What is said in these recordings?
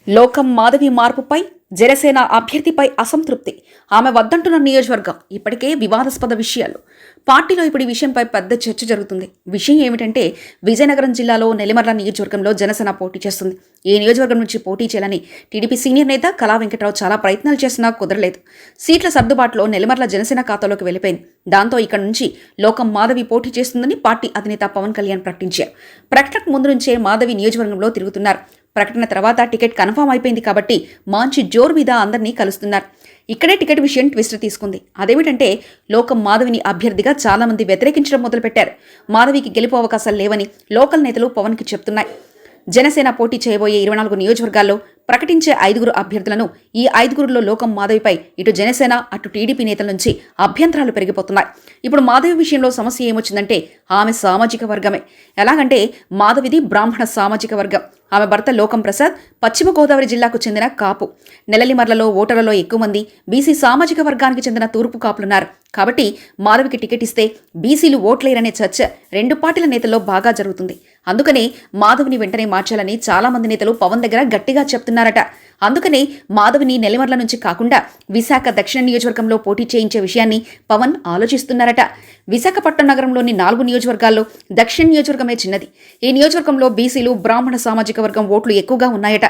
లోకం మాధవి మార్పుపై జనసేన అభ్యర్థిపై అసంతృప్తి. ఆమె వద్దంటున్న నియోజకవర్గం ఇప్పటికే వివాదాస్పద విషయాలు. పార్టీలో ఇప్పుడు ఈ విషయంపై పెద్ద చర్చ జరుగుతుంది. విషయం ఏమిటంటే, విజయనగరం జిల్లాలో నెల్లిమర్ల నియోజకవర్గంలో జనసేన పోటీ చేస్తుంది. ఈ నియోజకవర్గం నుంచి పోటీ చేయాలని టీడీపీ సీనియర్ నేత కళా వెంకట్రావు చాలా ప్రయత్నాలు చేసినా కుదరలేదు. సీట్ల సర్దుబాటులో నెల్లిమర్ల జనసేన ఖాతాలోకి వెళ్ళిపోయింది. దాంతో ఇక్కడ నుంచి లోకం మాధవి పోటీ చేస్తుందని పార్టీ అధినేత పవన్ కళ్యాణ్ ప్రకటించారు. ప్రకటనకు ముందు నుంచే మాధవి నియోజకవర్గంలో తిరుగుతున్నారు. ప్రకటన తర్వాత టికెట్ కన్ఫర్మ్ అయిపోయింది కాబట్టి మంచి జోరు మీద అందరినీ కలుస్తున్నారు. ఇక్కడే టికెట్ విషయం ట్విస్ట్ తీసుకుంది. అదేమిటంటే, లోకం మాధవిని అభ్యర్థిగా చాలా మంది వ్యతిరేకించడం మొదలుపెట్టారు. మాధవికి గెలుపు అవకాశాలు లేవని లోకల్ నేతలు పవన్కి చెప్తున్నాయి. జనసేన పోటీ చేయబోయే 24 నియోజకవర్గాల్లో ప్రకటించే 5 అభ్యర్థులను ఈ 5లో లోకం మాధవిపై ఇటు జనసేన అటు టీడీపీ నేతల నుంచి అభ్యంతరాలు పెరిగిపోతున్నాయి. ఇప్పుడు మాధవి విషయంలో సమస్య ఏమొచ్చిందంటే, ఆమె సామాజిక వర్గమే. ఎలాగంటే, మాధవిది బ్రాహ్మణ సామాజిక వర్గం. ఆమె భర్త లోకం ప్రసాద్ పశ్చిమ గోదావరి జిల్లాకు చెందిన కాపు. నెలలిమర్లలో ఓటర్లలో ఎక్కువ మంది బీసీ సామాజిక వర్గానికి చెందిన తూర్పు కాపులున్నారు. కాబట్టి మాధవికి టికెట్ ఇస్తే బీసీలు ఓట్లేరనే చర్చ 2 పార్టీల నేతల్లో బాగా జరుగుతుంది. అందుకనే మాధవిని వెంటనే మార్చాలని చాలా మంది నేతలు పవన్ దగ్గర గట్టిగా చెప్తున్నారట. అందుకనే మాధవిని నెల్లిమర్ల నుంచి కాకుండా విశాఖ దక్షిణ నియోజకవర్గంలో పోటీ చేయించే విషయాన్ని పవన్ ఆలోచిస్తున్నారట. విశాఖపట్నం నగరంలోని 4 నియోజకవర్గాల్లో దక్షిణ నియోజకవర్గమే చిన్నది. ఈ నియోజకవర్గంలో బీసీలు బ్రాహ్మణ సామాజిక వర్గం ఓట్లు ఎక్కువగా ఉన్నాయట.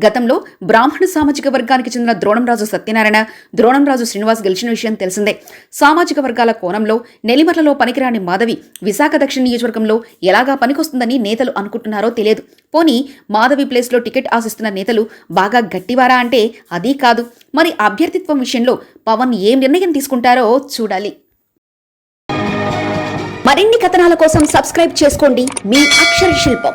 గతంలో బ్రాహ్మణ సామాజిక వర్గానికి చెందిన ద్రోణంరాజు సత్యనారాయణ, ద్రోణంరాజు శ్రీనివాస్ గెలిచిన విషయం తెలిసిందే. సామాజిక వర్గాల కోణంలో నెల్లిమర్లలో పనికిరాని మాధవి విశాఖ దక్షిణ నియోజకవర్గంలో ఎలాగా పనికొస్తుందని నేతలు అనుకుంటున్నారో తెలియదు. పోనీ మాధవి ప్లేస్లో టికెట్ ఆశిస్తున్న నేతలు బాగా గట్టివారా అంటే అదీ కాదు. మరి అభ్యర్థిత్వం విషయంలో పవన్ ఏం నిర్ణయం తీసుకుంటారో చూడాలి. మరిన్ని కథనాల కోసం సబ్స్క్రైబ్ చేసుకోండి మీ అక్షర శిల్పం.